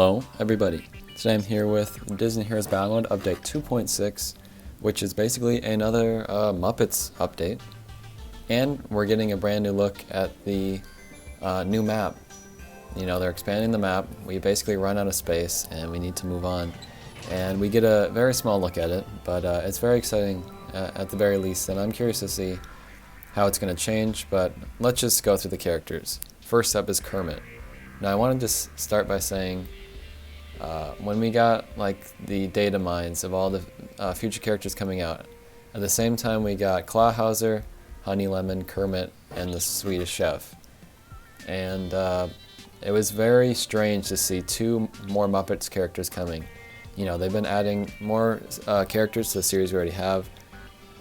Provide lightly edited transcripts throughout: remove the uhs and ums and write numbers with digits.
Hello, everybody. Today I'm here with Disney Heroes Battle Mode Update 2.6, which is basically another Muppets update. And we're getting a brand new look at the new map. You know, they're expanding the map. We basically run out of space and we need to move on. And we get a very small look at it, but it's very exciting at the very least, and I'm curious to see how it's going to change, but let's just go through the characters. First up is Kermit. Now I wanted to start by saying when we got like the data mines of all the future characters coming out, at the same time we got Clawhauser, Honey Lemon, Kermit, and the Swedish Chef. And it was very strange to see two more Muppets characters coming. You know, they've been adding more characters to the series we already have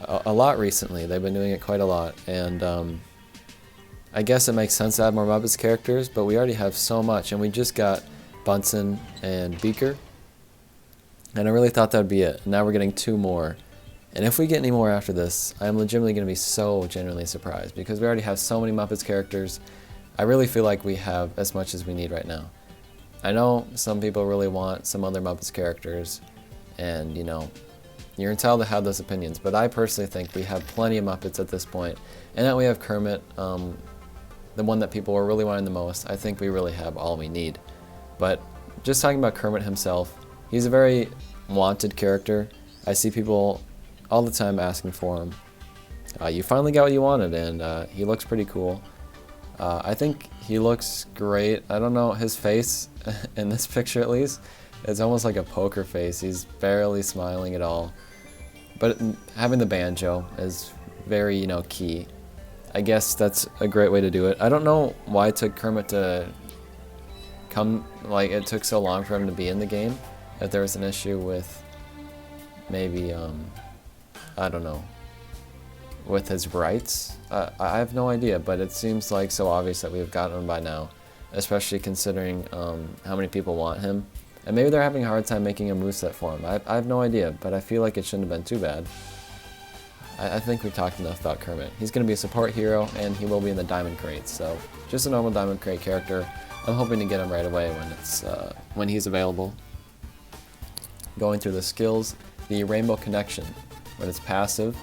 a lot recently. They've been doing it quite a lot, and I guess it makes sense to add more Muppets characters, but we already have so much, and we just got Bunsen and Beaker, and I really thought that would be it. Now we're getting two more, and if we get any more after this, I'm legitimately going to be so genuinely surprised, because we already have so many Muppets characters. I really feel like we have as much as we need right now. I know some people really want some other Muppets characters, and you know, you're entitled to have those opinions, but I personally think we have plenty of Muppets at this point, and that we have Kermit, the one that people were really wanting the most. I think we really have all we need. But just talking about Kermit himself, he's a very wanted character. I see people all the time asking for him. You finally got what you wanted, and he looks pretty cool. I think he looks great. I don't know, his face, in this picture at least, it's almost like a poker face. He's barely smiling at all. But having the banjo is very, you know, key. I guess that's a great way to do it. I don't know why it took Kermit to come, like it took so long for him to be in the game. If there was an issue with maybe, I don't know, with his rights. I have no idea, but it seems like so obvious that we've gotten him by now, especially considering how many people want him. And maybe they're having a hard time making a moveset for him. I have no idea, but I feel like it shouldn't have been too bad. I think we've talked enough about Kermit. He's going to be a support hero, and he will be in the Diamond Crates, so just a normal Diamond Crate character. I'm hoping to get him right away when he's available. Going through the skills, the Rainbow Connection. When it's passive,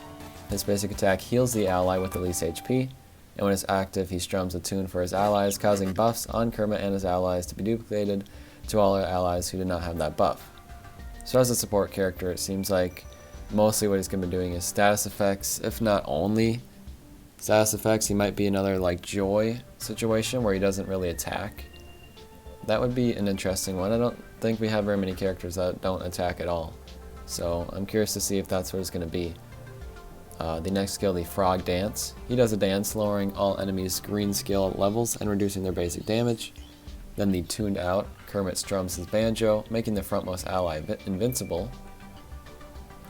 his basic attack heals the ally with the least HP, and when it's active, he strums a tune for his allies, causing buffs on Kermit and his allies to be duplicated to all our allies who do not have that buff. So as a support character, it seems like mostly what he's going to be doing is status effects, if not only status effects. He might be another like Joy situation where he doesn't really attack. That would be an interesting one. I don't think we have very many characters that don't attack at all, so I'm curious to see if that's what it's going to be. The next skill, the Frog Dance. He does a dance lowering all enemies' green skill levels and reducing their basic damage. Then the Tuned Out, Kermit strums his banjo, making the frontmost ally invincible.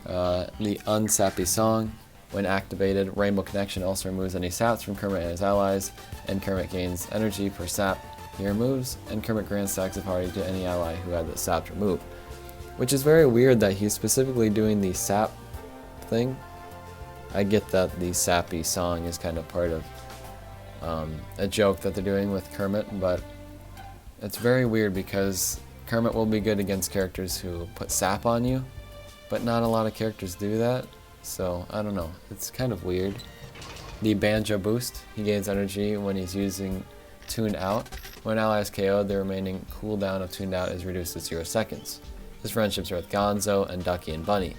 The Unsappy Song. When activated, Rainbow Connection also removes any saps from Kermit and his allies, and Kermit gains energy per sap he removes, and Kermit grants stacks of party to any ally who had the sap removed. Which is very weird that he's specifically doing the sap thing. I get that the sappy song is kind of part of a joke that they're doing with Kermit, but it's very weird because Kermit will be good against characters who put sap on you, but not a lot of characters do that, so I don't know, it's kind of weird. The Banjo Boost, he gains energy when he's using Tuned Out. When an ally is KO'd, the remaining cooldown of Tuned Out is reduced to 0 seconds. His friendships are with Gonzo and Ducky and Bunny.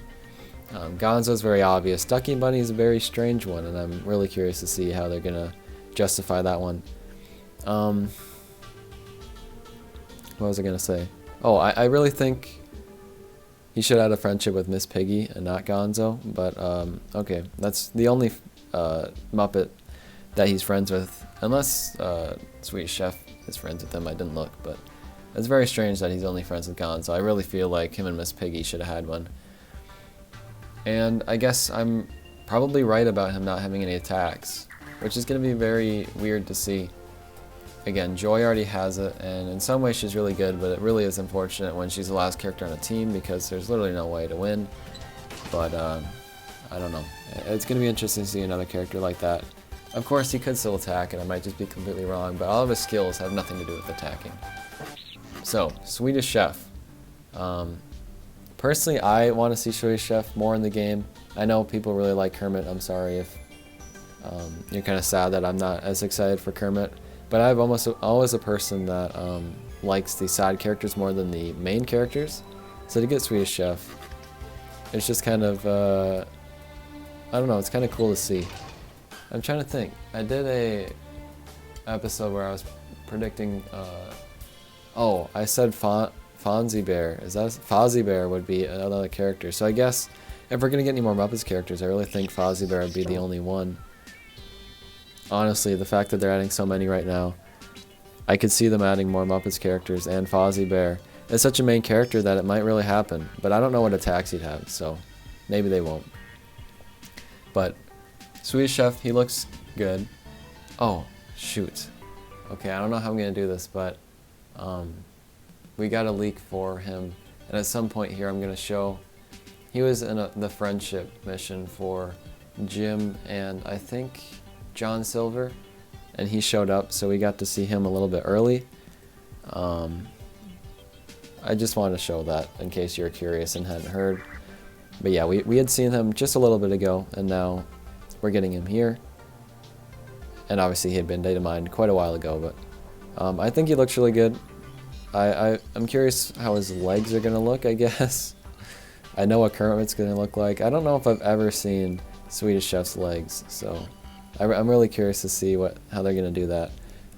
Gonzo is very obvious. Ducky and Bunny is a very strange one, and I'm really curious to see how they're gonna justify that one. What was I gonna say? Oh, I really think he should have had a friendship with Miss Piggy and not Gonzo, but okay, that's the only Muppet that he's friends with, unless Swedish Chef is friends with him. I didn't look, but it's very strange that he's only friends with Gonzo. I really feel like him and Miss Piggy should have had one. And I guess I'm probably right about him not having any attacks, which is going to be very weird to see. Again, Joy already has it, and in some ways she's really good, but it really is unfortunate when she's the last character on a team because there's literally no way to win. But I don't know. It's going to be interesting to see another character like that. Of course, he could still attack, and I might just be completely wrong, but all of his skills have nothing to do with attacking. So, Swedish Chef. Personally, I want to see Swedish Chef more in the game. I know people really like Kermit. I'm sorry if you're kind of sad that I'm not as excited for Kermit. But I'm almost always a person that likes the side characters more than the main characters. So to get Swedish Chef, it's just kind of, I don't know, it's kind of cool to see. I'm trying to think. I did a episode where I was predicting, I said Fonzie Bear. Is that Fozzie Bear would be another character. So I guess if we're going to get any more Muppets characters, I really think Fozzie Bear would be the only one. Honestly, the fact that they're adding so many right now, I could see them adding more Muppets characters, and Fozzie Bear is such a main character that it might really happen. But I don't know what attacks he'd have, so maybe they won't. But Swedish Chef, he looks good. Oh, shoot. Okay, I don't know how I'm going to do this, but we got a leak for him. And at some point here, I'm going to show he was in the friendship mission for Jim and I think John Silver, and he showed up, so we got to see him a little bit early. I just wanted to show that in case you're curious and hadn't heard. But yeah, we had seen him just a little bit ago, and now we're getting him here. And obviously he had been data mined quite a while ago, but I think he looks really good. I'm curious how his legs are going to look, I guess. I know what Kermit's going to look like. I don't know if I've ever seen Swedish Chef's legs, so I'm really curious to see how they're going to do that.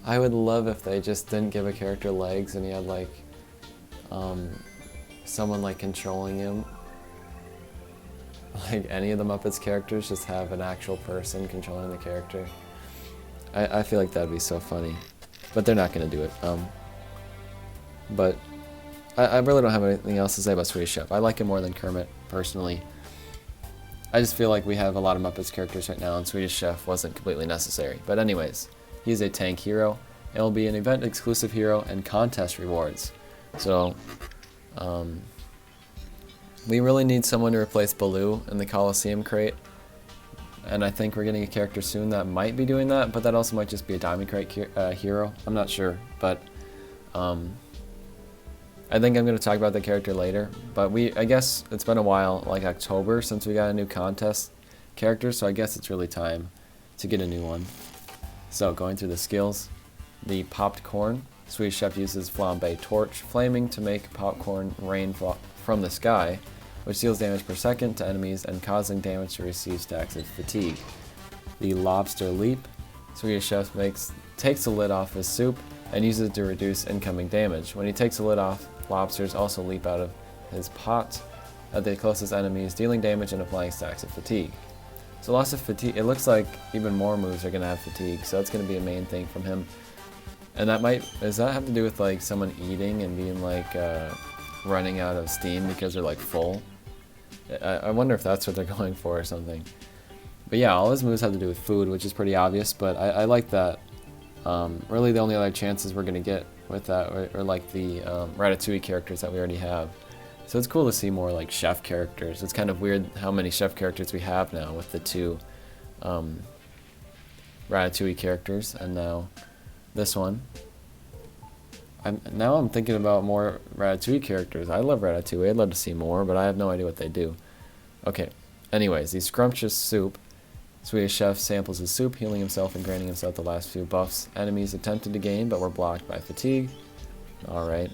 I would love if they just didn't give a character legs and he had like someone like controlling him. Like any of the Muppets characters just have an actual person controlling the character. I feel like that'd be so funny, but they're not going to do it. But I really don't have anything else to say about Swedish Chef. I like him more than Kermit, personally. I just feel like we have a lot of Muppets characters right now, and Swedish Chef wasn't completely necessary. But anyways, he's a tank hero. It will be an event-exclusive hero and contest rewards. So, we really need someone to replace Baloo in the Coliseum crate. And I think we're getting a character soon that might be doing that, but that also might just be a Diamond Crate hero. I'm not sure, but I think I'm going to talk about the character later. But I guess it's been a while, like October, since we got a new contest character, so I guess it's really time to get a new one. So going through the skills, the popped corn. Swedish Chef uses flambe torch flaming to make popcorn rain from the sky, which deals damage per second to enemies and causing damage to receive stacks of fatigue. The lobster leap. Swedish Chef takes the lid off his soup and uses it to reduce incoming damage. When he takes the lid off, lobsters also leap out of his pot at the closest enemies, dealing damage and applying stacks of fatigue. So lots of fatigue. It looks like even more moves are going to have fatigue, so that's going to be a main thing from him. And does that have to do with like someone eating and being like running out of steam because they're like full? I wonder if that's what they're going for or something. But yeah, all his moves have to do with food, which is pretty obvious, but I like that. Really the only other chances we're going to get with that are like the Ratatouille characters that we already have. So it's cool to see more like chef characters. It's kind of weird how many chef characters we have now with the two Ratatouille characters, and now this one. Now I'm thinking about more Ratatouille characters. I love Ratatouille. I'd love to see more, but I have no idea what they do. Okay. Anyways, the scrumptious soup. Swedish Chef samples his soup, healing himself and granting himself the last few buffs enemies attempted to gain, but were blocked by fatigue. Alright.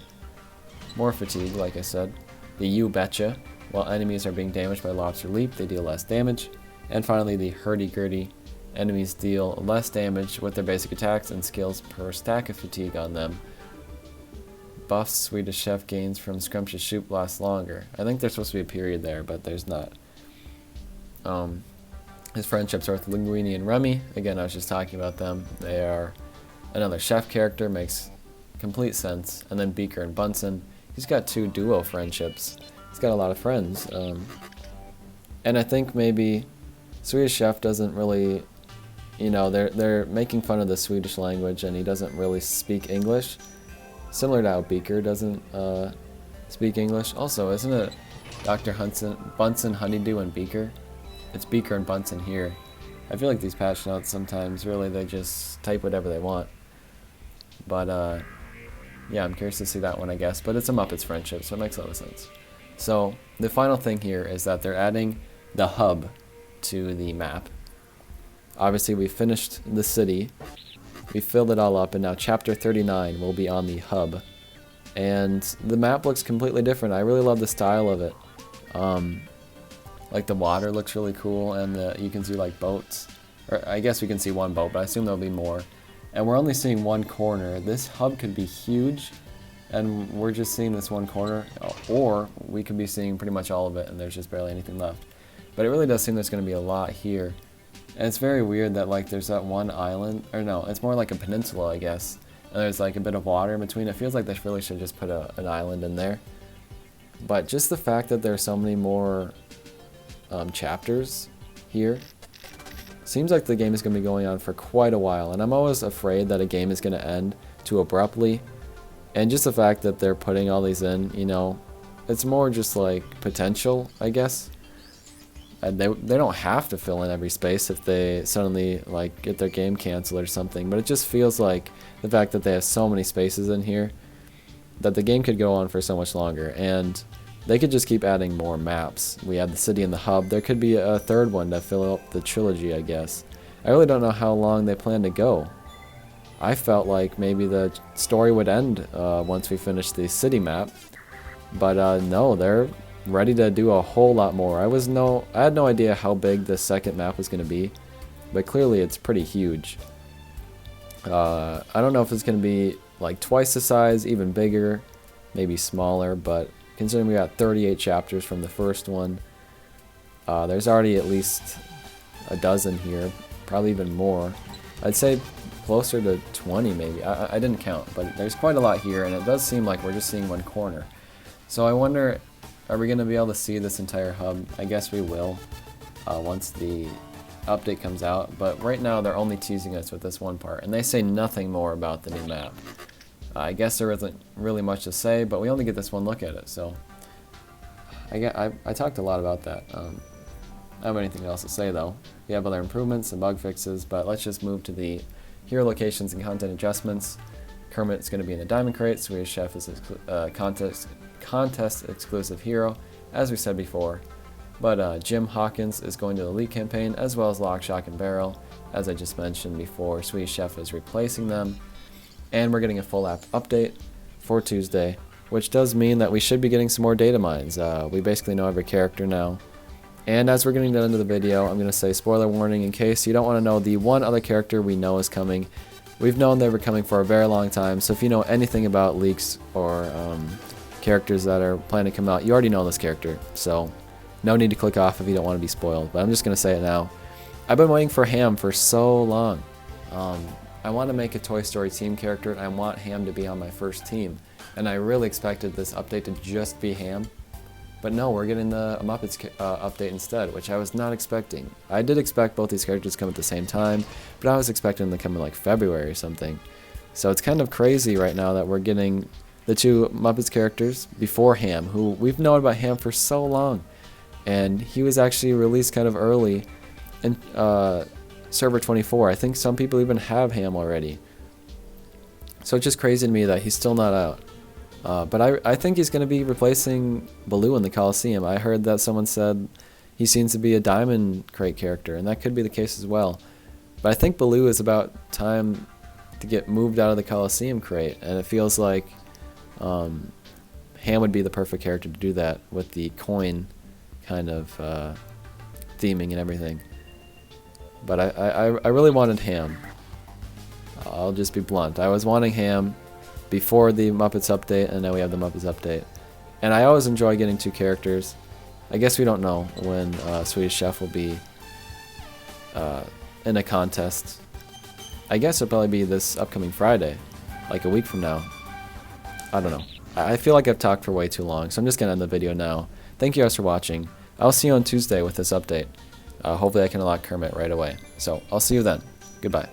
More fatigue, like I said. The You Betcha. While enemies are being damaged by lobster leap, they deal less damage. And finally, the hurdy-gurdy. Enemies deal less damage with their basic attacks and skills per stack of fatigue on them. Buffs Swedish Chef gains from scrumptious soup last longer. I think there's supposed to be a period there, but there's not. His friendships are with Linguini and Remy. Again, I was just talking about them. They are another chef character, makes complete sense. And then Beaker and Bunsen. He's got two duo friendships. He's got a lot of friends. And I think maybe Swedish Chef doesn't really, they're making fun of the Swedish language and he doesn't really speak English. Similar to how Beaker doesn't speak English. Also, isn't it Dr. Bunsen, Honeydew, and Beaker? It's Beaker and Bunsen here. I feel like these patch notes sometimes, really, they just type whatever they want. But, yeah, I'm curious to see that one, I guess. But it's a Muppets friendship, so it makes a lot of sense. So the final thing here is that they're adding the hub to the map. Obviously, we finished the city. We filled it all up, and now Chapter 39 will be on the hub. And the map looks completely different. I really love the style of it. Like the water looks really cool, and you can see like boats. Or I guess we can see one boat, but I assume there'll be more. And we're only seeing one corner. This hub could be huge, and we're just seeing this one corner. Or we could be seeing pretty much all of it, and there's just barely anything left. But it really does seem there's going to be a lot here. And it's very weird that like there's that one island, or no, it's more like a peninsula, I guess. And there's like a bit of water in between. It feels like they really should just put an island in there. But just the fact that there's so many more chapters here, seems like the game is going to be going on for quite a while. And I'm always afraid that a game is going to end too abruptly. And just the fact that they're putting all these in, you know, it's more just like potential, I guess. And they don't have to fill in every space if they suddenly like get their game canceled or something, but it just feels like the fact that they have so many spaces in here that the game could go on for so much longer, and they could just keep adding more maps. We have the city and the hub. There could be a third one to fill out the trilogy, I guess. I really don't know how long they plan to go. I felt like maybe the story would end once we finish the city map, but no, they're ready to do a whole lot more. I had no idea how big the second map was going to be, but clearly it's pretty huge. I don't know if it's going to be like twice the size, even bigger, maybe smaller, but considering we got 38 chapters from the first one, there's already at least a dozen here, probably even more. I'd say closer to 20 maybe. I didn't count, but there's quite a lot here, and it does seem like we're just seeing one corner. So I wonder, are we going to be able to see this entire hub? I guess we will once the update comes out, but right now they're only teasing us with this one part, and they say nothing more about the new map. I guess there isn't really much to say, but we only get this one look at it, so I talked a lot about that. I don't have anything else to say though. We have other improvements and bug fixes, but let's just move to the hero locations and content adjustments. Kermit's going to be in the Diamond Crate. Swedish Chef is a contest exclusive hero, as we said before. But Jim Hawkins is going to the Elite campaign, as well as Lock, Shock, and Barrel. As I just mentioned before, Swedish Chef is replacing them. And we're getting a full app update for Tuesday, which does mean that we should be getting some more data mines. We basically know every character now. And as we're getting to the end of the video, I'm going to say spoiler warning in case you don't want to know the one other character we know is coming. We've known they were coming for a very long time, so if you know anything about leaks or characters that are planning to come out, you already know this character, so no need to click off if you don't want to be spoiled, but I'm just going to say it now. I've been waiting for Ham for so long. I want to make a Toy Story team character, and I want Ham to be on my first team, and I really expected this update to just be Ham, but no, we're getting the Muppets update instead, which I was not expecting. I did expect both these characters to come at the same time, but I was expecting them to come in like February or something. So it's kind of crazy right now that we're getting the two Muppets characters before Ham, who we've known about Ham for so long. And he was actually released kind of early in Server 24. I think some people even have Ham already. So it's just crazy to me that he's still not out. But I think he's going to be replacing Baloo in the Coliseum. I heard that someone said he seems to be a Diamond Crate character, and that could be the case as well. But I think Baloo is about time to get moved out of the Coliseum crate, and it feels like Ham would be the perfect character to do that with the coin kind of theming and everything. But I really wanted Ham. I'll just be blunt. I was wanting Ham before the Muppets update, and now we have the Muppets update. And I always enjoy getting two characters. I guess we don't know when Swedish Chef will be in a contest. I guess it'll probably be this upcoming Friday, like a week from now. I don't know. I feel like I've talked for way too long, so I'm just going to end the video now. Thank you guys for watching. I'll see you on Tuesday with this update. Hopefully I can unlock Kermit right away. So I'll see you then. Goodbye.